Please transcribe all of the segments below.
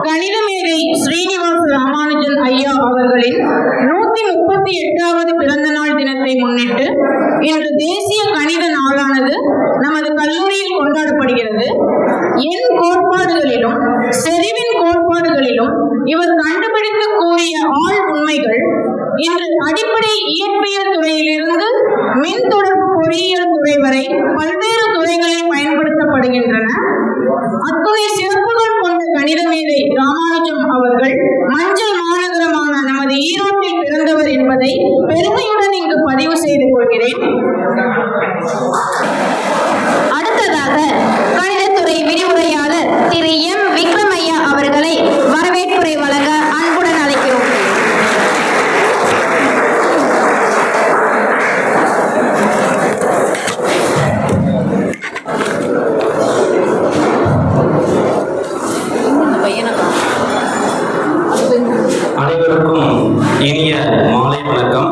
கணிதமேதை ஸ்ரீனிவாச ராமானுஜன் ஐயா அவர்களின் 138வது பிறந்த நாள் தினத்தை முன்னிட்டு இன்று தேசிய கணித நாளானது நமது கல்லூரியில் கொண்டாடப்படுகிறது. எண் கோட்பாடுகளிலும் செறிவின் கோட்பாடுகளிலும் இவர் கண்டுபிடித்து கூறிய ஆழ் உண்மைகள் இன்று அடிப்படை இயற்பியல் துறையிலிருந்து மின் தொடர்பு பொறியியல் துறை வரை பல்வேறு துறைகளில் பயன்படுத்தப்படுகின்றன. அத்துணை சிறப்புகள் கொண்ட கணிதமேதை ராமானுஜம் அவர்கள் மஞ்சள் மாநகரமான நமது ஈரோட்டில் பிறந்தவர் என்பதை பெருமையுடன் இங்கு பதிவு செய்து கொள்கிறேன். அடுத்ததாக கணிதத்துறை விரிவுரையாளர் திரு எம் விக்ரம் ஐயா அவர்களை வரவேற்புரை வழங்க அன்புடன் அழைக்கிறோம். அனைவருக்கும் இனிய மாலை வணக்கம்.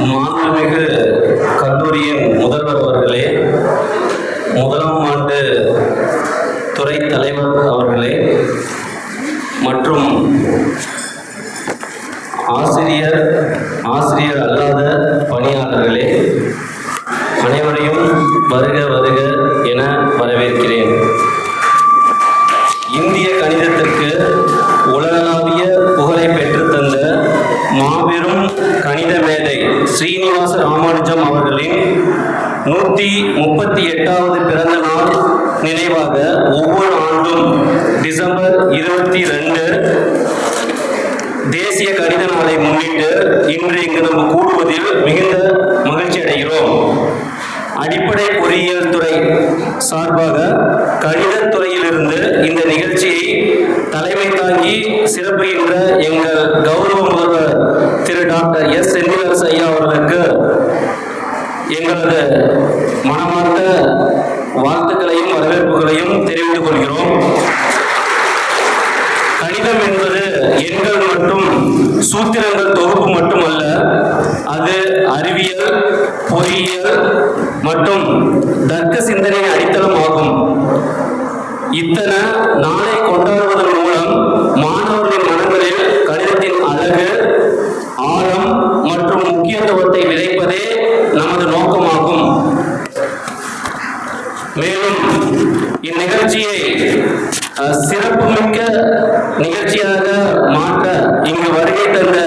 மாண்புமிகு கல்லூரியின் முதல்வர் அவர்களே, முதலாம் ஆண்டு துறை தலைவர் அவர்களே மற்றும் ஆசிரியர் அல்லாத பணியாளர்களே, அனைவரையும் வருக வருக என வரவேற்கிறேன். இந்திய கணிதத்திற்கு உலகளாவிய புகழை பெற்றுத்தந்த மாபெரும் கணித மேதை ஸ்ரீனிவாச ராமானுஜம் அவர்களின் 138வது பிறந்த நாள் நினைவாக ஒவ்வொரு ஆண்டும் டிசம்பர் 22 தேசிய கணித நாளை முன்னிட்டு இன்று இங்கு நாம் கூடுவதில் மிகுந்த மகிழ்ச்சி அடைகிறோம். அடிப்படை பொறியியல் துறை சார்பாக கணிதத் துறையிலிருந்து இந்த நிகழ்ச்சியை தலைமை தாங்கி சிறப்புகின்ற எங்கள் கௌரவ முதல்வர் திரு டாக்டர் எஸ் செந்திலரசு ஐயா அவர்களுக்கு எங்களது மனமார்ந்த வாழ்த்துக்களையும் வரவேற்புகளையும் தெரிவித்துக் கொள்கிறோம். கணிதம் என்பது எண்கள் மற்றும் சூத்திரங்கள் தொகுப்பு மட்டுமல்ல, அது அறிவியல், பொறியியல் மற்றும் தர்க்க சிந்தனையின் அடித்தளம் ஆகும். இத்தனை நாளை கொண்டாடுவதன் மூலம் மாணவர்களின் மனங்களில் கணிதத்தின் அழகு, ஆழம் மற்றும் முக்கியத்துவத்தை விதைப்பதே நமது நோக்கமாகும். மேலும் இந்நிகழ்ச்சியை சிறப்புமிக்க நிகழ்ச்சியாக மாற்ற இங்கு வருகை தந்த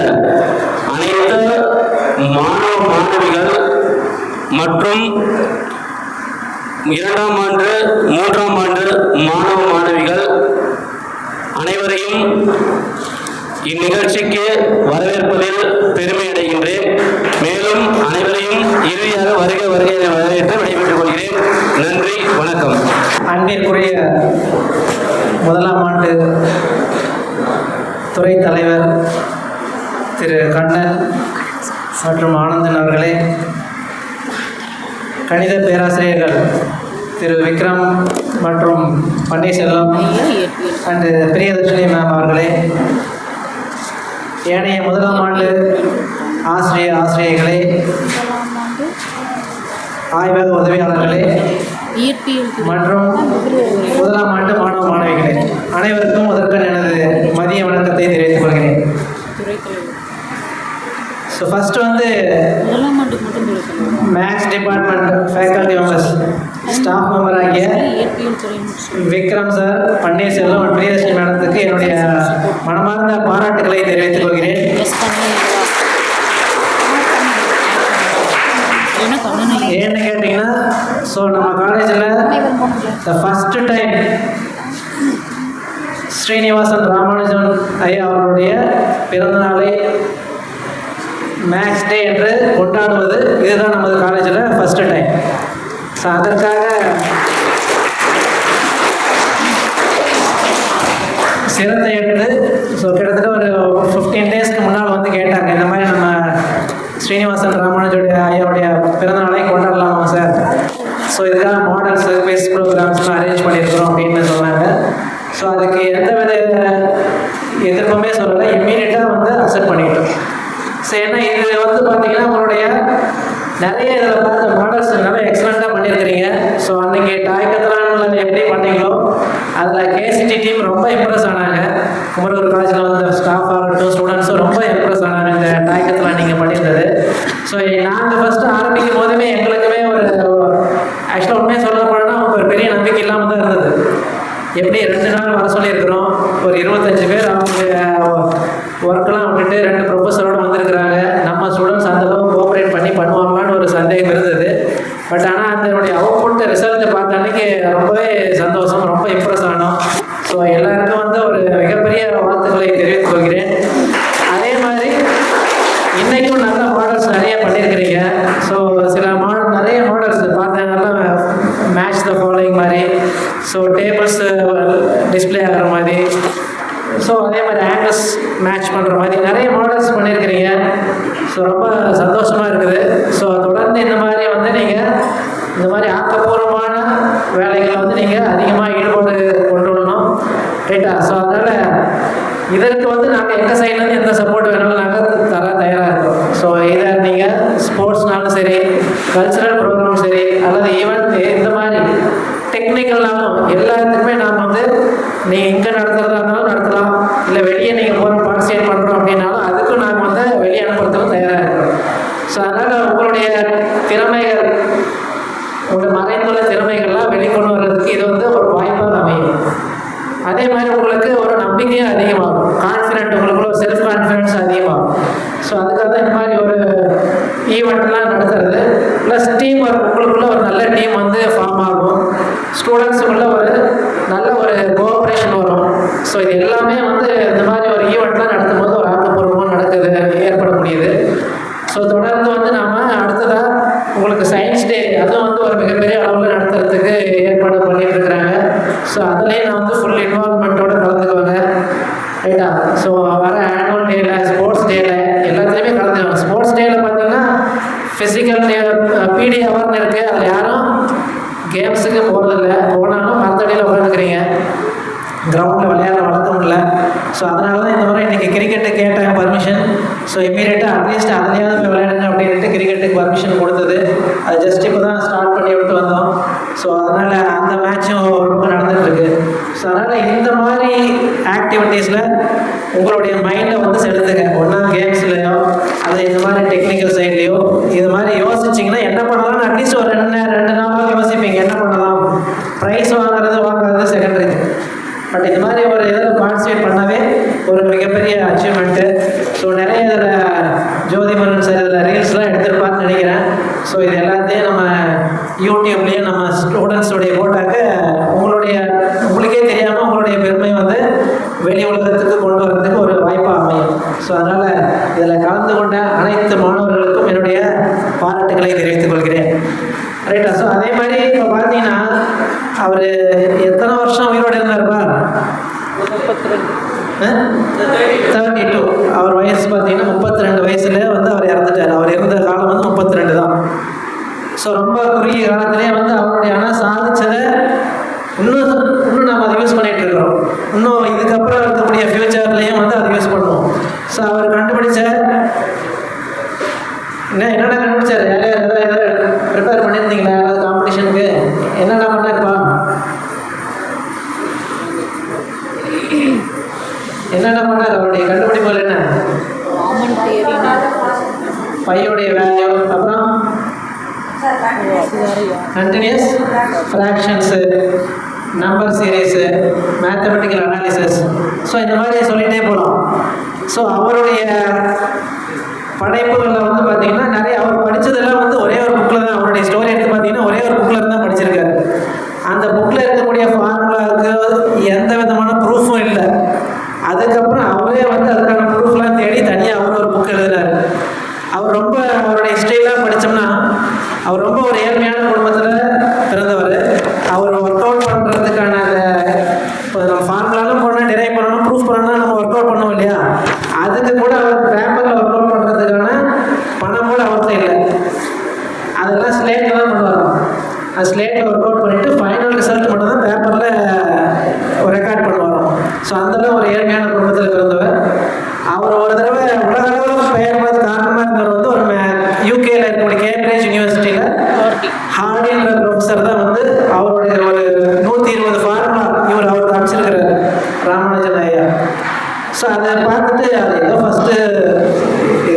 அனைத்து மாணவ மாணவிகள் மற்றும் 2ஆம் ஆண்டு 3ஆம் ஆண்டு மாணவ மாணவிகள் அனைவரையும் இந்நிகழ்ச்சிக்கு வரவேற்பதில் பெருமை அடைகின்றேன். மேலும் அனைவரையும் இறுதியாக வருக வருகை என வரவேற்று விடைபெற்றுக் கொள்கிறேன். நன்றி, வணக்கம். அன்பிற்குரிய முதலாம் ஆண்டு துறை தலைவர் திரு கண்ணன் மற்றும் ஆனந்தன் அவர்களே, கணித பேராசிரியர்கள் திரு விக்ரம் மற்றும் பன்னீர்செல்வம் அண்ட் பிரியதர்ஷினி மேம் அவர்களே, ஏனைய முதலாம் ஆண்டு ஆசிரியர்களே, ஆய்வக உதவியாளர்களே மற்றும் முதலாம் ஆண்டு மாணவ மாணவிகளே, அனைவருக்கும் முதற்கண் எனது மதிய வணக்கத்தை தெரிவித்துக் கொள்கிறேன். ஸோ ஃபஸ்ட்டு வந்து maths department faculty members staff member ஆகிய விக்ரம் சார், பன்னீர்செல்வம் மற்றும் பிரியதர்ஷினி மேடத்துக்கு என்னுடைய மனமார்ந்த பாராட்டுகளை தெரிவித்துக் கொள்கிறேன். ஏன்னு கேட்டிங்கன்னா, ஸோ நம்ம காலேஜில் the first time Srinivasan Ramanujan ஐயா அவர்களுடைய பிறந்தநாளை மேக்ஸ் டே என்று கொண்டாடுவது இதுதான் நமது காலேஜில் ஃபஸ்ட்டு டைம். ஸோ அதற்காக சிரத்தை எடுத்து ஸோ கிட்டத்தட்ட ஒரு 15 டேஸ்க்கு முன்னால் வந்து கேட்டாங்க, இந்த மாதிரி நம்ம ஸ்ரீனிவாசன் ராமானுஜோடைய ஐயாவுடைய பிறந்தநாளை கொண்டாடலாமா சார், ஸோ இதுக்காக மாடல்ஸ் குவிஸ் ப்ரோக்ராம்ஸ்லாம் அரேஞ்ச் பண்ணியிருக்கிறோம் அப்படின்னு சொன்னாங்க. ஸோ அதுக்கு எந்த வித எதிர்ப்புமே சொல்லலை, இம்மீடியட்டாக வந்து அக்செப்ட் பண்ணிட்டோம். ஸோ ஏன்னா இது வந்து பார்த்தீங்கன்னா உங்களுடைய நிறைய இதில் பார்த்த மாடல்ஸ் நல்லா எக்ஸலண்ட்டாக பண்ணியிருக்கிறீங்க. ஸோ அன்றைக்கி டாய்க்கத்தலானில் எப்படி பண்ணீங்களோ அதில் கேசிடி டீம் ரொம்ப இம்ப்ரெஸ் ஆனாங்க. குமரகுரு காலேஜில் வந்து ஸ்டாஃப் ஆகட்டும் ஸ்டூடெண்ட்ஸும் ரொம்ப இம்ப்ரெஸ் ஆனாங்க இந்த டாய்க்கத்தில் நீங்கள் பண்ணியிருந்தது. ஸோ நாங்கள் ஃபஸ்ட்டு ஆரம்பிக்கும் போதுமே எங்களுக்குமே ஒரு ஆக்சுவலாக உண்மையாக சொல்ல போனோம்னா ஒரு பெரிய நம்பிக்கை இல்லாமல் தான் இருந்தது. எப்படி 2 நாள் வர சொல்லியிருக்கிறோம், ஒரு 25 பேர் அவங்க ஒர்க்கெலாம் விட்டுட்டு 2 ப்ரொஃபஸரோடு வந்திருக்கிறாங்க, நம்ம ஸ்டூடெண்ட்ஸ் அந்தளவு கோஆப்ரேட் பண்ணி பண்ணுவாங்களான்னு ஒரு சந்தேகம் இருந்தது. பட் ஆனால் அதனுடைய அவுட்புட் ரிசல்ட்டை பார்த்த அன்றைக்கி ரொம்பவே சந்தோஷம், ரொம்ப இம்ப்ரெஸ் ஆனோம். ஸோ எல்லாருக்கும் வந்து ஒரு மிகப்பெரிய வாழ்த்துக்களை தெரிவித்துக் கொள்கிறேன். அதே மாதிரி இன்றைக்கும் நல்ல மாடல்ஸ் நிறைய பண்ணியிருக்கிறீங்க. ஸோ சில நிறைய மாடல்ஸ் பார்த்தேன், நல்லா மேட்ச் த ஃபாலோயிங் மாதிரி, ஸோ டேபிள்ஸ் டிஸ்பிளே ஆகிற மாதிரி, ஸோ அதே மாதிரி ஆங்கிள்ஸ் மேட்ச் பண்ணுற மாதிரி நிறைய மாடல்ஸ் பண்ணியிருக்கிறீங்க. ஸோ ரொம்ப சந்தோஷமாக இருக்குது. ஸோ தொடர்ந்து இந்த மாதிரி வந்து நீங்கள் இந்த மாதிரி ஆக்கப்பூர்வமான வேலைகளை வந்து நீங்கள் அதிகமாக ஈடுபாடு கொண்டு வரணும், ரைட்டா? ஸோ அதனால் இதற்கு வந்து நாங்கள் எங்கள் சைட்லேருந்து எந்த சப்போர்ட் வேணாலும் நாங்கள் தயாராக இருக்கோம். ஸோ இதை நீங்கள் ஸ்போர்ட்ஸ்னாலும் சரி, கல்ச்சுரல் ப்ரோக்ராம் சரி, அல்லது ஈவன் இந்த மாதிரி டெக்னிக்கல்னாலும் எல்லாத்துக்குமே நாம் வந்து நீங்கள் இங்கே நடத்துகிறதா இருந்தாலும் நடத்தலாம், இல்லை வெளியே நீங்கள் போகிற பார்ட்டிசிபேட் பண்ணுறோம் அப்படின்னாலும் அதுக்கும் நாங்கள் வந்து வெளியே அனுப்புறதுக்கும் தயாராக இருக்கிறோம். ஸோ அதனால் உங்களுடைய திறமைகள், உங்களுடைய மறைந்துள்ள திறமைகள்லாம் வெளிக்கொண்டு வர்றதுக்கு இது வந்து ஒரு வாய்ப்பாக அமையும். அதே மாதிரி உங்களுக்கு ஒரு நம்பிக்கையும் அதிகமாகும், கான்ஃபிடென்ட், உங்களுக்குள்ள ஒரு செல்ஃப் கான்ஃபிடென்ஸ் அதிகமாகும். ஸோ அதுக்காக தான் இந்த மாதிரி ஒரு ஈவெண்ட்லாம் நடத்துறது. ப்ளஸ் டீம் ஒர்க், உங்களுக்குள்ள ஒரு நல்ல டீம் வந்து ஃபார்ம் ஆகும், ஸ்டூடெண்ட்ஸுக்குள்ள ஒரு நல்ல ஒரு கோஆப்ரேஷன் வரும். ஸோ இது எல்லாமே வந்து இந்த மாதிரி ஒரு ஈவெண்ட்லாம் நடத்தும் போது ஒரு ஆக்கப்பூர்வமாக ஏற்பட முடியுது. ஸோ தொடர்ந்து வந்து நாம் அடுத்ததாக உங்களுக்கு சயின்ஸ் டே, அதுவும் வந்து ஒரு மிகப்பெரிய அளவில் நடத்துறதுக்கு ஏற்பாடு பண்ணிட்டு இருக்கிறாங்க. ஸோ அதுலேயே நான் வந்து ஃபுல் இன்வால்மெண்ட்டோடு கலந்துக்குவாங்க, ரைட்டா? ஸோ வர ஆனுவல் டேயில், ஸ்போர்ட்ஸ் டேயில் எல்லாத்துலேயுமே கலந்துக்குவாங்க. ஸ்போர்ட்ஸ் டேயில் பார்த்தீங்கன்னா ஃபிசிக்கல் டே பிடி ஹவர்னு இருக்குது, அதில் யாரும் கேம்ஸுக்கு போகிறதில்ல, போனாலும் மரத்தடியில் உட்காந்துக்கிறீங்க, கிரவுண்டில் விளையாட வளர்க்க முடியல. ஸோ அதனால தான் இந்த முறை இன்றைக்கி கிரிக்கெட்டு கேட்டாங்க பர்மிஷன். ஸோ இம்மீடியட்டாக அட்லீஸ்ட் அதுலேயாவது போய் விளையாடுங்க அப்படின்ட்டு கிரிக்கெட்டுக்கு பர்மிஷன் கொடுத்தது. அது ஜஸ்ட் இப்போ தான் ஸ்டார்ட் பண்ணி விட்டு வந்தோம். ஸோ அதனால் அந்த மேட்சும் ஒரு பக்கம் நடந்துகிட்ருக்கு. ஸோ அதனால் இந்த மாதிரி ஆக்டிவிட்டீஸில் உங்களுடைய மைண்டை வந்து செலுத்துங்க. ஒன்றா கேம்ஸ்லையோ அது இந்த மாதிரி டெக்னிக்கல் சைட்லேயோ இது மாதிரி யோசிச்சிங்கன்னா என்ன பண்ணலாம்னு அட்லீஸ்ட் ஒரு 2 நாளாக யோசிப்பீங்க, என்ன பண்ணலாம். ப்ரைஸ் வாங்குறது செகண்டரி, பட் இந்த மாதிரி ஒரு இதில் பார்ட்டிசிபேட் பண்ணவே ஒரு மிகப்பெரிய அச்சீவ்மெண்ட்டு. ஸோ நிறைய இதில் ஜோதிமரன் சார் இதில் ரீல்ஸ்லாம் எடுத்துருப்பான்னு நினைக்கிறேன். ஸோ இது எல்லாத்தையும் நம்ம யூடியூப்லேயும் நம்ம ஸ்டூடெண்ட்ஸோடைய போட்டாக்க உங்களுக்கே தெரியாமல் உங்களுடைய பெருமை வந்து வெளி உலகத்துக்கு கொண்டு வரதுக்கு ஒரு வாய்ப்பாக அமையும். ஸோ அதனால் இதில் கலந்து கொண்ட அனைத்து மாணவர்களுக்கும் என்னுடைய பாராட்டுக்களை தெரிவித்துக் கொள்கிறேன், ரைட்டா? ஸோ அதே மாதிரி இப்போ பார்த்தீங்கன்னா அவர் எத்தனை வருஷம் உயிரோடு இருந்தார்ப்பா? 32. அவர் வயசு பார்த்தீங்கன்னா 32 வயசுல வந்து அவர் இறந்துட்டார். அவர் இருந்த காலம் வந்து 32 தான். ஸோ ரொம்ப குறுகிய காலத்திலே வந்து அவருடைய சாதிச்சதை இன்னும் நம்ம அதை யூஸ் பண்ணிகிட்டு இருக்கிறோம். இன்னும் இதுக்கப்புறம் இருக்கக்கூடிய ஃப்யூச்சர்லேயும் வந்து அதை யூஸ் பண்ணுவோம். ஸோ அவர் கண்டுபிடிச்ச என்னென்ன கண்டுபிடிச்சார்? ஏதாவது ப்ரிப்பேர் பண்ணியிருந்தீங்களா ஏதாவது காம்படிஷனுக்கு? என்னென்ன பண்ணாருப்பா? என்னென்ன பண்ணார்? அவருடைய கண்டுபிடிப்புகள் என்ன? பையோடைய வேல்யூ, அப்புறம் continuous fractions, number series, mathematical analysis. So இந்த மாதிரி சொல்லிகிட்டே போகலாம். ஸோ அவருடைய படைப்புகளில் வந்து பார்த்தீங்கன்னா நிறைய அவர் படித்ததெல்லாம் வந்து ஒரே ஒரு புக்கில் தான், அவருடைய ஸ்டோரி எடுத்து பார்த்தீங்கன்னா ஒரே ஒரு புக்கில் தான் படிச்சிருக்காரு. அந்த புக்கில் இருக்கக்கூடிய ஃபார்முலாவுக்கு எந்த விதமான ப்ரூஃபும் இல்லை. அதுக்கப்புறம் அவரே வந்து அதுக்கான ப்ரூஃப்லாம் தேடி தனியாக அவர் ஒரு புக் எழுதுறாரு. அவர் ரொம்ப அவருடைய ஹிஸ்ட்ரியெலாம் படித்தோம்னா அவர் ரொம்ப ஒரு ஏழ்மையான குடும்பத்தில் பிறந்தவர். அவர் ஒர்க் அவுட் பண்ணுறதுக்கான அந்த இப்போ நம்ம ஃபார்முலாலும் போடணும், டிரைவ் பண்ணணும், ப்ரூஃப் பண்ணணும்னா நம்ம ஒர்க் அவுட் பண்ணுவோம் இல்லையா? அதுக்கு கூட அவர் பேப்பரில் ஒர்க் அவுட் பண்ணுறதுக்கான பணம் கூட அவர்கிட்ட இல்லை. அதெல்லாம் ஸ்லேட்டில் தான் பண்ணுவாங்க. அது ஸ்லேட்டில் ஒர்க் அவுட் பண்ணிவிட்டு ஃபைனல் ரிசல்ட் மட்டும் தான் பேப்பரில் ரெக்கார்ட் பண்ணுவாங்க. ஸோ அந்தளவு ஒரு ஏழ்மையான குடும்பத்தில் பிறந்தவர். அவர் ஒரு தடவை உலக அளவில் பெயர் பார்த்து காரணமாக இருந்தவர் வந்து ஒரு யூகேயில் இருக்கக்கூடிய கேம்பிரிட்ஜ் யூனிவர்சிட்டியில் ஹார்டின்ற ப்ரொஃபஸர் தான் வந்து அவருடைய ஒரு 120 ஃபார்முலா அவர் ராமானுஜன் ஐயா. ஸோ அதை பார்த்துட்டு அது ஏதோ ஃபஸ்ட்டு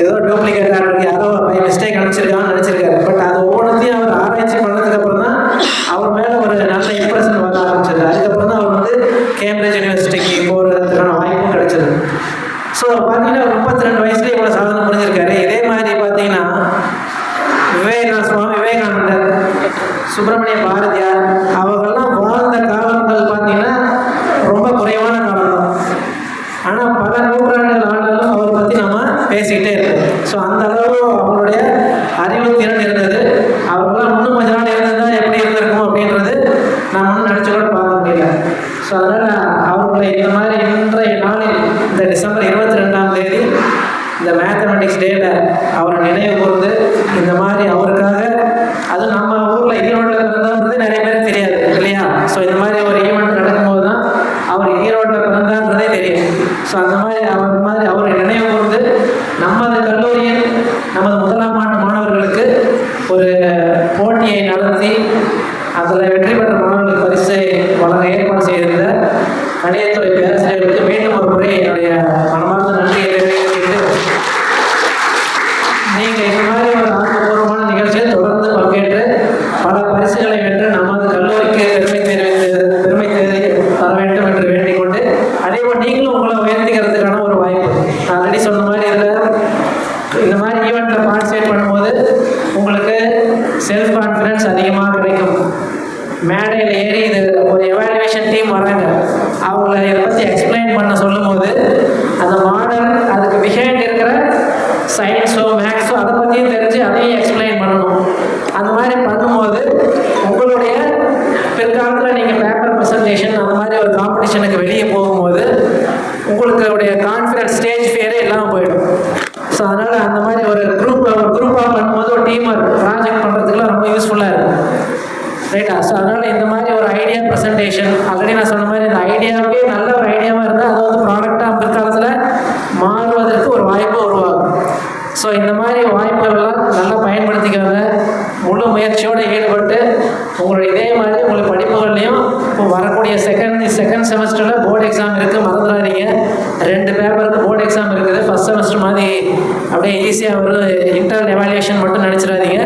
ஏதோ டூப்ளிகேட் ஆகிருக்கு, யாரோ பை மிஸ்டேக் அனுப்பிச்சிருக்கான்னு நினச்சிருக்காரு. பட் அது ஒவ்வொன்றத்தையும் அவர் ஆராய்ச்சி பண்ணதுக்கப்புறம் தான் அவர் மேலே ஒரு நல்ல இம்ப்ரெஷன் வர ஆரம்பிச்சது. அதுக்கப்புறம் தான் அவர் வந்து கேம்பிரிட்ஜ் யூனிவர்சிட்டிக்கு போகிறதுக்கான வாய்ப்பும் கிடைச்சது. ஸோ பார்த்தீங்கன்னா 32 வயசுலேயே இவ்வளோ சாதனை புரிஞ்சிருக்காரு. இதே மாதிரி பார்த்தீங்கன்னா சுவாமி விவேகானந்தர், சுப்பிரமணிய பாரதியார் அவங்கெல்லாம் வாழ்ந்த காலங்கள் பார்த்தீங்கன்னா ரொம்ப குறைவான காலம் தான். ஆனால் பல நூற்றாண்டுகள் ஆனாலும் அவரை பற்றி நம்ம பேசிக்கிட்டே இருக்கோம். ஸோ அந்த அளவு அவங்களுடைய அறிவு திறன் இருந்தது. அவர்களாம் இன்னும் கொஞ்ச நாள் இருந்ததுதான் எப்படி இருந்திருக்கும் அப்படின்றது நம்ம ஒன்றும் நினச்சி கூட பார்க்க முடியல. ஸோ அதனால் அவர்களை இந்த மாதிரி இன்றைய நாளில் இந்த டிசம்பர் 22ஆம் தேதி இந்த மேத்தமெட்டிக்ஸ் டேல அவரை நினைவு கூர்ந்து இந்த மாதிரி அவருக்காக, அது நம்ம ஊரில் ஈரோட்டில் பிறந்தான்றது நிறைய பேருக்கு தெரியாது இல்லையா? ஸோ இந்த மாதிரி ஒரு ஈவெண்ட் நடக்கும்போது தான் அவர் ஈரோட்டில் பிறந்தான்றதே தெரியும். ஸோ அந்த மாதிரி அவரை நினைவு கூர்ந்து நமது கல்லூரியில் நமது முதலாம் ஆண்டு மாணவர்களுக்கு ஒரு போட்டியை நடத்தி அதில் வெற்றி பெற்ற மாணவர்களுக்கு பரிசை வழங்க ஏற்பாடு செய்திருந்த கணிதத்துறை பேராசிரியர்களுக்கு மீண்டும் ஒரு முறை என்னுடைய மனமார்ந்த நன்றியை தெரிவித்துட்டு, நீங்கள் இந்த மாதிரி ஒரு ஆக்கப்பூர்வமான நிகழ்ச்சியில் தொடர்ந்து பங்கேற்று பல பரிசுகளை வென்று நமது கல்லூரிக்கு பெருமை தர வேண்டும் என்று வேண்டிக் கொண்டு, அதேபோல் நீங்களும் உங்களை உயர்த்திக்கிறதுக்கான ஒரு வாய்ப்பு. நான் ஆல்ரெடி சொன்ன மாதிரி இந்த மாதிரி ஈவெண்ட்டில் பார்ட்டிசிபேட் பண்ணும்போது உங்களுக்கு செல்ஃப் கான்ஃபிடென்ஸ் அதிகமாக கிடைக்கும். மேடையில் ஏறி இது ஒரு எவாலுவேஷன் டீம் வராங்க, அவங்கள இதை பற்றி எக்ஸ்பிளைன் பண்ண சொல்லும் போது அந்த மாடல் அதுக்கு பிஹைண்ட் இருக்கிற சயின்ஸோ மேக்ஸோ அதை பற்றியும் தெரிஞ்சு அதையும் எக்ஸ்பிளைன் பண்ணணும். அந்த மாதிரி பண்ணும்போது உங்களுடைய பிற்காலத்தில் நீங்கள் பேப்பர் ப்ரெசன்டேஷன் அந்த மாதிரி ஒரு காம்படிஷனுக்கு வெளியே போகும்போது உங்களுடைய கான்ஃபிடன்ஸ் ஸ்டேஜ் ஃபியரே இல்லாமல் போயிடும். ஸோ அதனால் அந்த மாதிரி ஒரு குரூப்பாக பண்ணும்போது ஒரு டீம் ஒர்க் ப்ராஜெக்ட் பண்ணுறதுக்குலாம் ரொம்ப யூஸ்ஃபுல்லாக இருக்கும். ரைட்டா? ஸோ அதனால் இந்த மாதிரி ஒரு ஐடியா ப்ரெசன்டேஷன், ஆல்ரெடி நான் சொன்ன மாதிரி இந்த ஐடியாவே நல்ல ஒரு ஐடியாவாக இருந்தால் அது வந்து ப்ராடக்டாக பிற்காலத்தில் மாறுவதற்கு ஒரு வாய்ப்பு உருவாகும். ஸோ இந்த மாதிரி வாய்ப்புகள்லாம் நல்லா பயன்படுத்திக்காங்க. முழு முயற்சியோடு ஈடுபட்டு உங்களுடைய இதே மாதிரி உங்களுடைய படிப்புகள்லையும் இப்போ வரக்கூடிய செகண்ட் செமஸ்டரில் போர்டு எக்ஸாம் இருக்குது, மறந்துடாதீங்க. 2 பேப்பருக்கு போர்டு எக்ஸாம் இருக்குது. ஃபஸ்ட் செமஸ்டர் மாதிரி அப்படியே ஈஸியாக ஒரு இன்டர்னல் எவாலுவேஷன் மட்டும் நினச்சிடாதீங்க.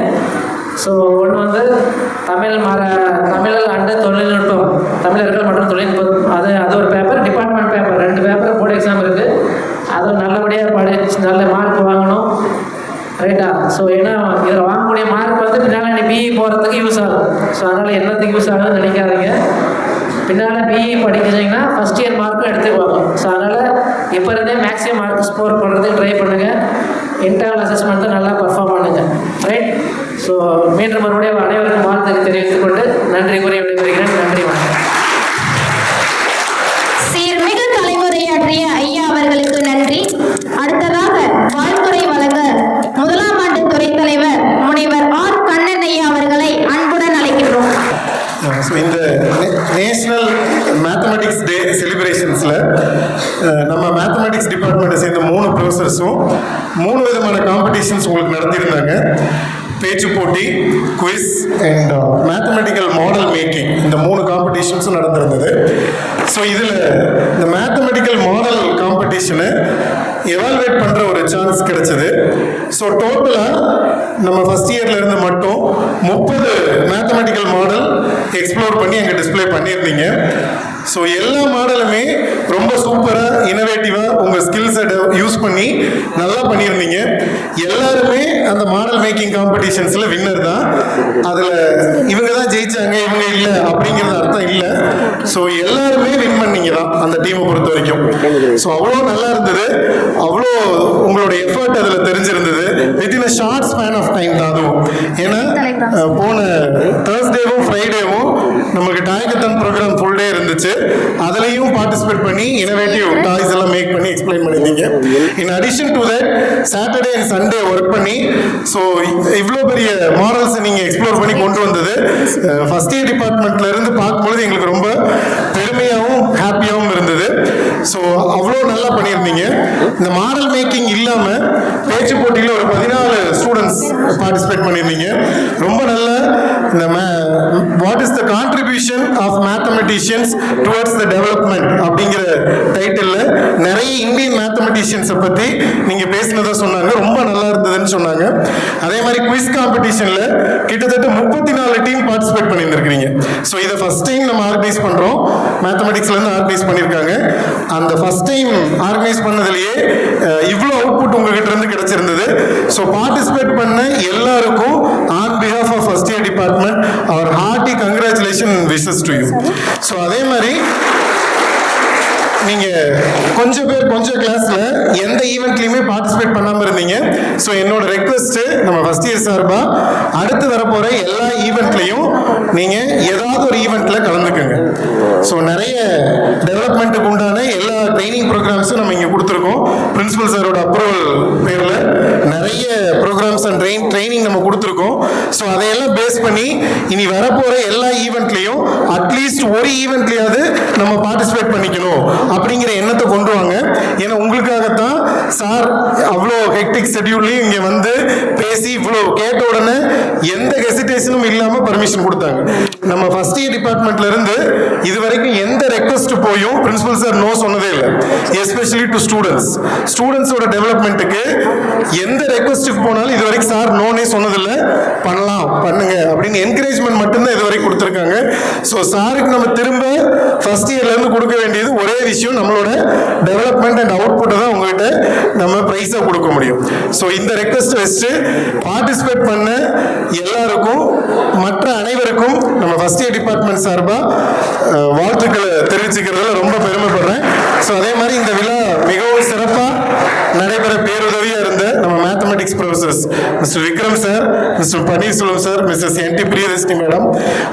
ஸோ ஒன்று வந்து தமிழ் அண்டு தொழில்நுட்பம், தமிழர்கள் மற்றும் தொழில்நுட்பம், அது ஒரு paper, department paper 2 paper board exam இருக்குது. அதுவும் நல்லபடியாக படித்து நல்ல மார்க் வாங்கணும். ரைட்டா? ஸோ ஏன்னா இதில் வாங்கக்கூடிய மார்க் வந்து பின்னால் நீ பிஇ போகிறதுக்கு யூஸ் ஆகும். ஸோ அதனால் என்னத்துக்கு யூஸ் ஆகுதுன்னு நினைக்காதீங்க. பின்னால் பிஇ படிக்கிறீங்கன்னா ஃபஸ்ட் இயர் மார்க்கும் எடுத்துக்குவாங்க. ஸோ அதனால் இப்போ இருந்தே மேக்ஸிமம் மார்க் ஸ்கோர் பண்ணுறதுக்கு ட்ரை பண்ணுங்கள். இன்டர்னல் அசஸ்மெண்ட்டை நல்லா பர்ஃபார்ம் பண்ணுங்கள். ரைட்? ஸோ மீண்டும் மறுபடியும் அனைவருக்கும் வாழ்த்துக்கு தெரிவித்துக் கொண்டு நன்றி கூறி விடைபெறுகிறேன். நன்றி, வணக்கம். சீர்மிகு தலைமுறையாற்றிய ஐயா அவர்களுக்கு நன்றி. அடுத்ததாக வாழ்த்துறை வழங்க முதலாம் ஆண்டு துறை தலைவர் முனைவர் ஆர் கண்ணன் ஐயா அவர்களை அன்புடன் அழைக்கின்றோம். ஸோ இந்த நேஷ்னல் மேத்தமெட்டிக்ஸ் டே செலிப்ரேஷன்ஸில் நம்ம மேத்தமெட்டிக்ஸ் டிபார்ட்மெண்ட்டை சேர்ந்த 3 ப்ரொஃபஸர்ஸும் 3 விதமான காம்படிஷன்ஸ் உங்களுக்கு நடத்தியிருந்தாங்க. பேச்சு போட்டி, quiz and mathematical model making, இந்த 3 காம்படிஷன்ஸும் நடந்திருந்தது. ஸோ இதில் இந்த மேத்தமெட்டிக்கல் மாடல் காம்படிஷனை எவால்வேட் பண்ணுற ஒரு சான்ஸ் கிடைச்சது. ஸோ டோட்டலாக நம்ம ஃபஸ்ட் இயர்லேருந்து மட்டும் 30 மேத்தமெட்டிக்கல் மாடல் எக்ஸ்ப்ளோர் பண்ணி அங்கே டிஸ்பிளே பண்ணியிருந்தீங்க. ஸோ எல்லா மாடலுமே ரொம்ப சூப்பராக இனோவேட்டிவாக உங்கள் ஸ்கில் செட்டை யூஸ் பண்ணி நல்லா பண்ணியிருந்தீங்க. எல்லாருமே அந்த மாடல் மேக்கிங் காம்படிஷன்ஸில் வின்னர் தான். அதில் இவங்க தான் ஜெயிச்சாங்க, இவங்க இல்லை அப்படிங்கிறது அர்த்தம் இல்லை. ஸோ எல்லாருமே வின் பண்ணீங்க தான் அந்த டீமை பொறுத்த வரைக்கும். ஸோ அவ்வளோ நல்லா இருந்தது, அவ்வளோ உங்களோட எஃபர்ட் அதில் தெரிஞ்சிருந்தது. Within a short span of time தான் அதுவும். ஏன்னா போன தேர்ஸ்டேவும் ஃப்ரைடேவும் நமக்கு டாய்கத்தன் ப்ரோக்ராம் ஃபுல் டே இருந்துச்சு. அதுலேயும் பார்ட்டிசிபேட் பண்ணி இனோவேட்டிவ் டாய்ஸ் எல்லாம் மேக் பண்ணி எக்ஸ்பிளைன் பண்ணியிருந்தீங்க. In addition to that Saturday and Sunday work பண்ணி ஸோ இவ்வளோ பெரிய மாடல்ஸை நீங்கள் எக்ஸ்ப்ளோர் பண்ணி கொண்டு வந்தது ஃபஸ்ட் இயர் டிபார்ட்மெண்ட்ல இருந்து பார்க்கும்பொழுது எங்களுக்கு ரொம்ப பெருமையாகவும் ஹாப்பியாகவும் இருந்தது. ஸோ அவ்வளோ நல்லா பண்ணியிருந்தீங்க. இந்த மாடல் மேக்கிங் இல்லாமல் பேச்சு போட்டியில் ஒரு 14 ஸ்டூடெண்ட்ஸ் பார்ட்டிசிபேட் பண்ணியிருந்தீங்க. ரொம்ப நல்ல இந்த what is the contribution of mathematicians towards the development அப்படிங்கிற டைட்டிலில் நிறைய இந்தியன் மேத்தமெட்டிஷியன்ஸை பற்றி நீங்கள் பேசினதை சொன்னாங்க. ரொம்ப நல்லா இருந்ததுன்னு சொன்னாங்க. அதே மாதிரி குவிஸ் காம்படிஷனில் கிட்டத்தட்ட 34 டீம் பார்ட்டிசிபேட் பண்ணியிருந்திருக்கிறீங்க. ஸோ இதை ஃபர்ஸ்ட் டைம் நம்ம ஆர்கனைஸ் பண்ணுறோம். மேத்தமெட்டிக்ஸ்லேருந்து ஆர்கனைஸ் பண்ணியிருக்காங்க. அந்த ஃபர்ஸ்ட் டைம் ஆர்கனைஸ் பண்ணதுலேயே இவ்வளோ அவுட்புட் உங்ககிட்ட இருந்து கிடைச்சிருந்தது. ஸோ பார்ட்டிசிபேட் பண்ண எல்லாருக்கும் on behalf of first year department our hearty congratulation wishes to you. So அதே மாதிரி நீங்க கொஞ்சம் பேர் கொஞ்சம் கிளாஸ்ல எந்த ஈவெண்ட்லயுமே பார்ட்டிசிபேட் பண்ணாம இருந்தீங்க. ஸோ என்னோட ரெக்வெஸ்ட் நம்ம ஃபர்ஸ்ட் இயர் சார்பா அடுத்து வரப்போற எல்லா ஈவெண்ட்லையும் நீங்க ஏதாவது ஒரு ஈவெண்ட்ல கலந்துக்குங்க. ஸோ நிறைய டெவலப்மெண்ட்டுக்கு உண்டான எல்லா ட்ரைனிங் ப்ரோக்ராம்ஸும் நம்ம இங்கே கொடுத்துருக்கோம். பிரின்சிபல் சாரோட அப்ரூவல் பேரில் நிறைய ப்ரோக்ராம்ஸ் அண்ட் ட்ரைனிங் நம்ம கொடுத்துருக்கோம். ஸோ அதையெல்லாம் பேஸ் பண்ணி இனி வரப்போற எல்லா ஈவெண்ட்லையும் அட்லீஸ்ட் ஒரு ஈவெண்ட்லையாவது நம்ம பார்ட்டிசிபேட் பண்ணிக்கணும் அப்படிங்கிற எண்ணத்தை கொண்டு வாங்க. ஏன்னா உங்களுக்காகத்தான் சார் அவ்வளோ ஹெக்டிக் ஷெட்யூல்லையும் இங்கே வந்து பேசி இவ்வளோ கேட்ட உடனே எந்த ஹெசிடேஷனும் இல்லாமல் பர்மிஷன் கொடுத்தாங்க. நம்ம ஃபர்ஸ்ட் இயர் டிபார்ட்மெண்ட்ல இருந்து இது வரைக்கும் எந்த ரெக்வஸ்ட் போயும் பிரின்சிபல் சார் நோ சொன்னதே இல்லை. எஸ்பெஷலி டு ஸ்டூடெண்ட்ஸோட டெவலப்மெண்ட்டுக்கு எந்த ரெக்வஸ்ட்டுக்கு போனாலும் இது வரைக்கும் சார் நோனே சொன்னதில்லை. பண்ணலாம் பண்ணுங்க அப்படின்னு என்கரேஜ்மெண்ட் மட்டும்தான் இது வரைக்கும் கொடுத்துருக்காங்க. ஸோ சாருக்கு நம்ம திரும்ப ஃபர்ஸ்ட் இயர்லேருந்து கொடுக்க வேண்டியது ஒரே விஷயம், நம்மளோட டெவலப்மெண்ட் அண்ட் அவுட்புட்டை தான் உங்ககிட்ட நம்ம ப்ரைஸாக கொடுக்க முடியும். ஸோ இந்த ரெக்வஸ்ட் வச்சு பார்ட்டிசிபேட் பண்ண எல்லாருக்கும் மற்ற அனைவருக்கும் நம்ம ஃபர்ஸ்ட் இயர் டிபார்ட்மெண்ட் சார்பாக வாழ்த்துக்களை தெரிவிச்சுக்கிறதுல ரொம்ப பெருமைப்படுறேன். ஸோ அதே மாதிரி இந்த விழா மிகவும் சிறப்பாக நடைபெற பேருதவியாக இருந்த நம்ம mathematics professors mister Vikram sir, mister Panneerselvam sir, Mrs ND Priyadarshini madam,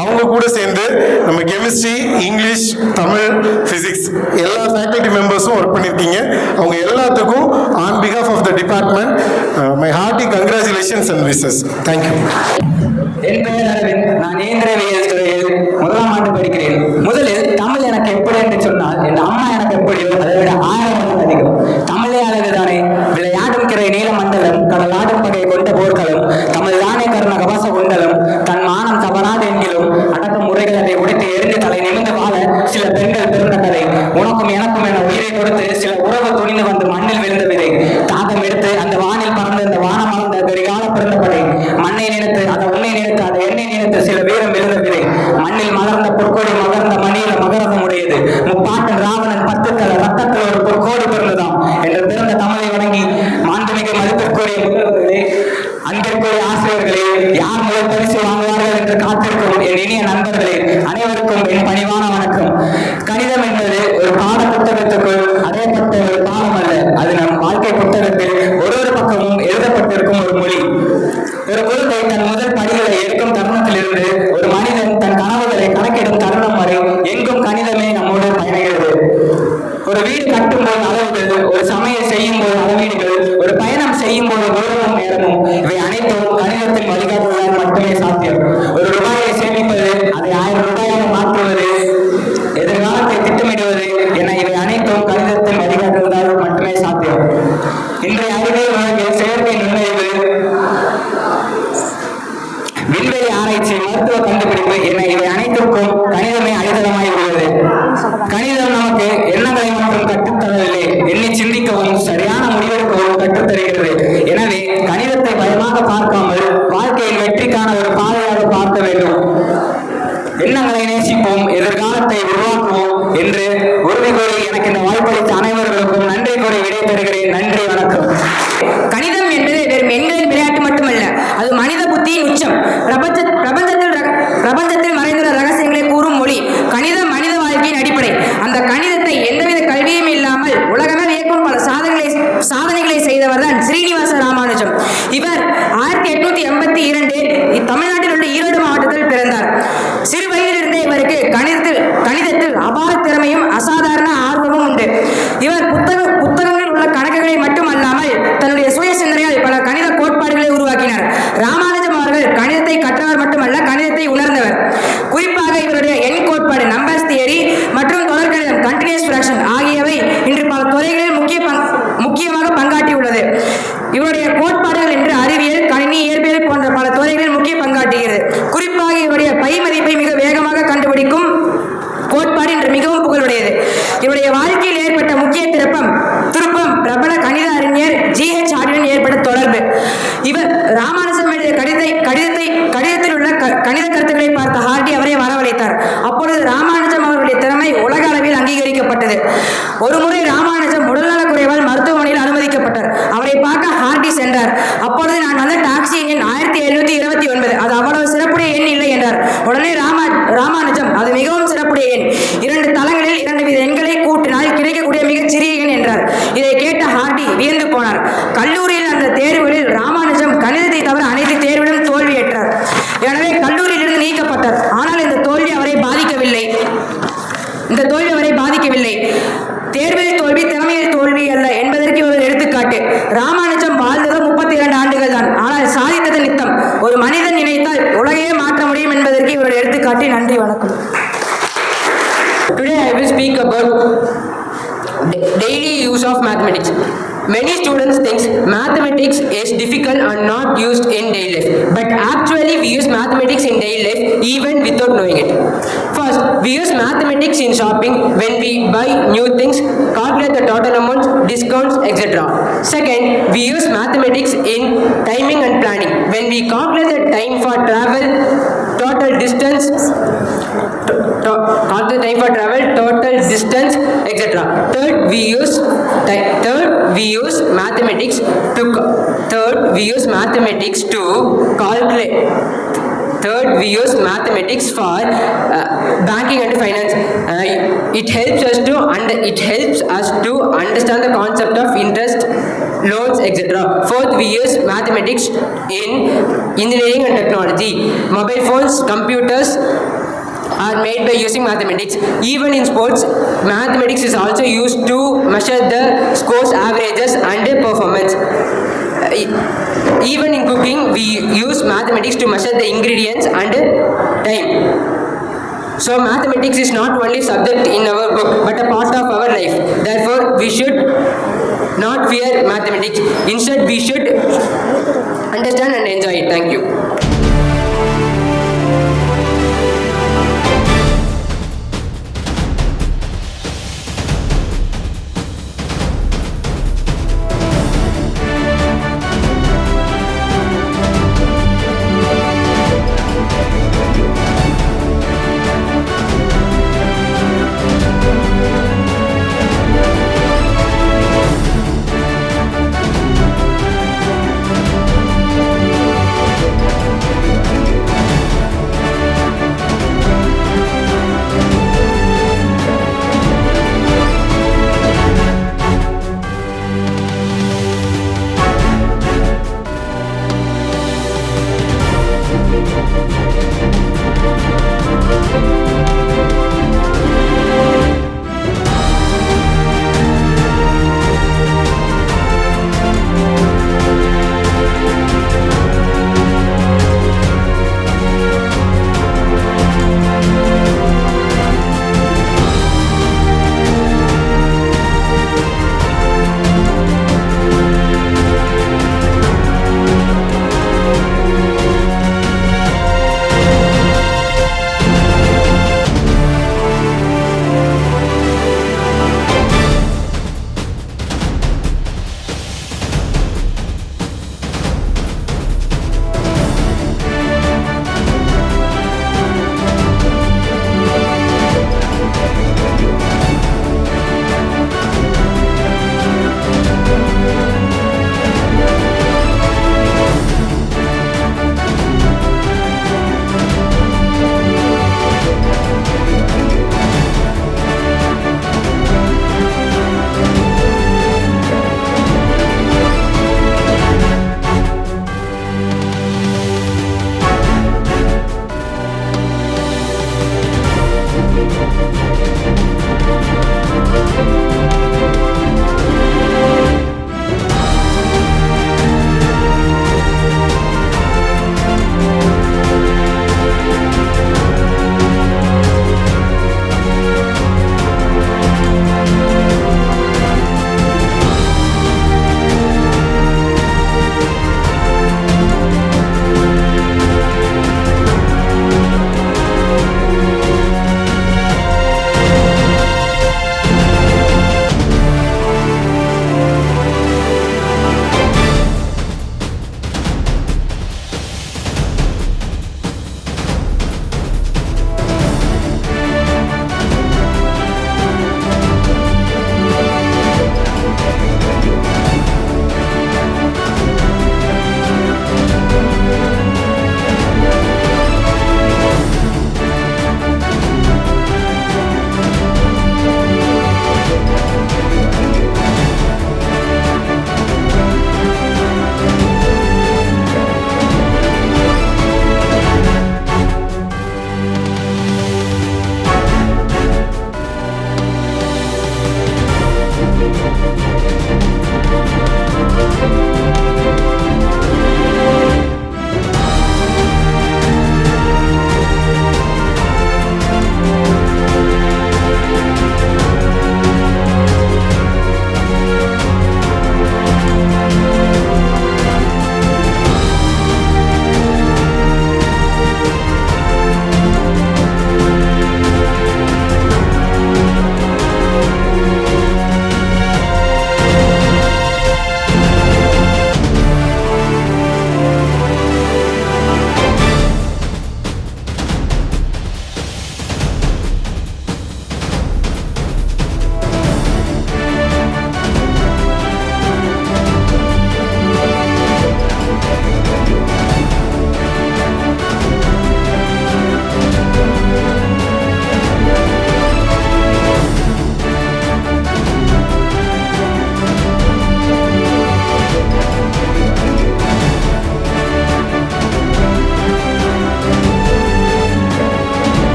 அவங்க கூட சேர்ந்து நம்ம கெமிஸ்ட்ரி, இங்கிலீஷ், தமிழ், பிசிக்ஸ் எல்லா ஃபேக்கல்டி மெம்பர்ஸும் ஒர்க் பண்ணியிருக்கீங்க. அவங்க எல்லாத்துக்கும் on behalf of the department my hearty congratulations and wishes. Thank you. என் பெயர் அரவிந்த். நான் இயந்திரவியல் துறையில் 1ஆம் ஆண்டு படிக்கிறேன். முதலில் தமிழ் எனக்கு எப்படி என்று சொன்னால் என் அம்மா எனக்கு எப்படியோ அதை விட 1000 மடங்கு அதிகம். தமிழே அழகுதானே, விளையாடும் கிரை நீல மண்டலம், கடலாடும் பகை கொண்ட போர்க்களம், தமிழ் தானே கர்ண கவச குண்டலம், தன் மானம் தவறாது என்கிலும் அடக்கும் முறைகள் அதை உடைத்து எரிந்து தலை நிமிர்ந்து வாழ சில பெண்கள் பிறந்த கதை. உனக்கும் எனக்கும் என உயிரை கொடுத்து சில உறவு துணிந்து வந்து மண்ணில் விழுந்த விதை, தாகம் எடுத்து அந்த வானில் பறந்து அந்த வானம் மறந்த கரிகால பிறந்த படை, மண்ணை நினைத்து அதை உன்னை நினைத்து அதை எண்ணெய் நினைத்து சில வீரம் விழுந்த விதை, மண்ணில் மலர்ந்த பொற்கொடி மகர்ந்த மணியில மகரதம் உடையது, முப்பாட்டன் ராவணன் 10 தல ரத்தத்தில் ஒரு பொற்கோடி பிறந்ததாம் என்று பிறந்த தமிழை வணங்கி மாண்புமிகு மதிப்பிற்குரிய முதல்வர்களே, அன்பிற்குரிய ஆசிரியர்களே, யார் முதல் பரிசு வாங்குவார்கள் என்று காத்திருக்கும் என் இனிய நண்பர்களே, அனைவருக்கும் என் பணிவான வணக்கம். கணிதம் என்பது ஒரு பாட புத்தகத்துக்குள் அடையப்பட்ட ஒரு பாடம் அல்ல. அது நம் வாழ்க்கை புத்தகத்தில் ஒரு பக்கமும் எழுதப்பட்டிருக்கும் ஒரு மொழி. ஒரு குழந்தை தன் முதல் படிகளை எடுக்கும் தருணத்திலிருந்து ஒரு மனிதன் தன் கனவுகளை கணக்கிடும் தருணம் வரை எங்கும் கணிதமே நம்மோடு பயணிகிறது. ஒரு வீடு கட்டும் போது அளவுகள், ஒரு சமையல் செய்யும் போது அளவீடுகள், ஒரு பயணம் செய்யும் போது தூரமும் நேரமும், இவை அனைத்தும் கணிதத்தின் வழிகாட்டுதலால் மட்டுமே சாத்தியம். ஒரு ரூபாயை சேமிப்பது, அதை 1000 ரூபாயாக மாற்றுவது, எதிர்காலத்தை திட்டமிடுவது என இவை அனைத்தும் கணிதத்தின் வழிகாட்டுதலால் மட்டுமே சாத்தியம். இன்றைய அறிவியல் உலகில் செயற்கை நுண்ணறிவு, விண்வெளி ஆராய்ச்சி, மருத்துவ கண்டுபிடிப்பு என இவை அனைத்திற்கும் கணிதமே அடித்தளமாய் உள்ளது. கணிதம் நமக்கு எண்ணங்களை மட்டும் கற்றுத்தரவில்லை, எண்ணி சிந்திக்கவும் சரியான முடிவெடுக்கவும் கற்றுத்தருகிறது. எனவே கணிதத்தை பயமாக பார்க்காமல் வாழ்க்கையின் வெற்றிக்கான ஒரு பாதையாக பார்க்க வேண்டும். எண்ணங்களை நேசிப்போம், எதிர்காலத்தை உருவாக்குவோம் என்று உறுதி கூறி எனக்கு இந்த வாய்ப்பளித்த அனைவர்களுக்கும் நன்றி கூறி விடைபெறுகிறேன். நன்றி, வணக்கம். கணிதம் என்பது வெறும் எண்களின் விளையாட்டு மட்டுமல்ல, அது மனித புத்தியின் உச்சம். பிரபஞ்சத்தில் மறைந்துள்ள ரகசியங்களை கூறும் மொழி. கணிதம் மனித வாழ்க்கையின் அடிப்படை. அந்த கணிதத்தை எந்தவித கல்வியும் இல்லாமல் உலகமே வியக்கும் பல சாதனைகளை செய்தவர் தான் ஸ்ரீனிவாச ராமானுஜம். இவர் 1882 தமிழ்நாட்டில் உள்ள ஈரோடு மாவட்டத்தில் பிறந்தார். சிறு வயதிலிருந்தே இவருக்கு கணிதத்தில் அபார திறமையும் அசாதாரண ஆர்வமும் உண்டு. இவர் புத்தகங்களில் உள்ள கணக்குகளை மட்டுமல்லாமல் தன்னுடைய சுய சிந்தனையால் பல கணித கோட்பாடுகளை உருவாக்கினார். ராமானுஜம் அவர்கள் கணிதத்தை கற்றவர் மட்டுமல்ல, கணிதத்தை உணர்ந்தவர். குறிப்பாக இவருடைய எண் கோட்பாடு, நம்பர்ஸ் தியரி மற்றும் தொடர் கணிதம், கண்டினியூஸ் ஃபிராக்ஷன் ஆகியவை இன்று பல துறைகளில் முக்கியமாக பங்காற்றியுள்ளது. இவருடைய கோட்பாடுகள் என்று அறிவியல், கணினி, இயற்பியல் போன்ற பல துறைகளில் முக்கிய பங்காற்றுகிறது. குறிப்பாக இவருடைய பை மதிப்பை மிக வேகமாக கண்டுபிடிக்கும் கோட்பாடு இன்று மிகவும் புகழுடையது. இவருடைய வாழ்க்கையில் ஏற்பட்ட முக்கிய திருப்பம் பிரபல கணித அறிஞர் G.H. ஹார்டியுடன் ஏற்பட்ட தொடர்பு. இவர் ராமானுஜம் எழுதிய கடிதத்தில் உள்ள கணித கருத்துக்களை பார்த்த ஹார்டி அவரை வரவழைத்தார். அப்பொழுது ராமானுஜம் அவருடைய திறமை உலக அளவில் அங்கீகரிக்கப்பட்டது. ஒருமுறை ராமானுஜம் உடல்நலக் குறைவால் மருத்துவமனையில் அனுமதிக்கப்பட்டார். அவரை பார்க்க ஹார்டி சென்றார். அப்பொழுது நான் வந்த டாக்ஸி எண் 1729, அது அவ்வளவு சிறப்புடைய எண் இல்லை என்றார். உடனே ராமானுஜம், அது மிகவும் சிறப்புடைய எண். 2 தளங்களில் 2 வித எண்களை கூட்டினால் கிடைக்கக்கூடிய மிகச் சிறிய எண் என்றார். இதை கேட்ட ஹார்டி வியந்து போனார். கல்லூரியில் அந்த தேர்வுகளில் ராமானுஜம் கணிதத்தை தவிர அனைத்து தேர்விலும் தோல்வியேற்றார். எனவே கல்லூரியிலிருந்து நீக்கப்பட்டார். ஆனால் இந்த தோல்வி அவரை பாதிக்கவில்லை. தேர்வில் தோல்வி திறமையில் தோல்வி அல்ல என்பதற்கு ஒரு எடுத்துக்காட்டு. ராமானுஜம் வாழ்ந்தது 32 ஆண்டுகள் தான். ஆனால் சாதித்தது நித்தம். ஒரு மனிதன் நினைத்தால் உலகையே மாற்ற முடியும் என்பதற்கு இவருடைய எடுத்துக்காட்டு. நன்றி, வணக்கம். Today I will speak about daily use of mathematics. Many students think mathematics is difficult and not used in daily life, but actually we use mathematics in daily life even without knowing it. First, we use mathematics in shopping when we buy new things, calculate the total amounts, discounts, etc. Second, we use mathematics in timing and planning when we calculate the time for travel, total distance, etc. Third, we use mathematics to calculate. Third, we use mathematics for banking and finance. It helps us to understand the concept of interest, loans, etc. Fourth, we use mathematics in engineering and technology. Mobile phones, computers are made by using mathematics. Even in sports, mathematics is also used to measure the scores, averages, and performance. Even in cooking, we use mathematics to measure the ingredients and time. So mathematics is not only subject in our book but a part of our life. Therefore, we should not fear mathematics. Instead, we should understand and enjoy it. Thank you.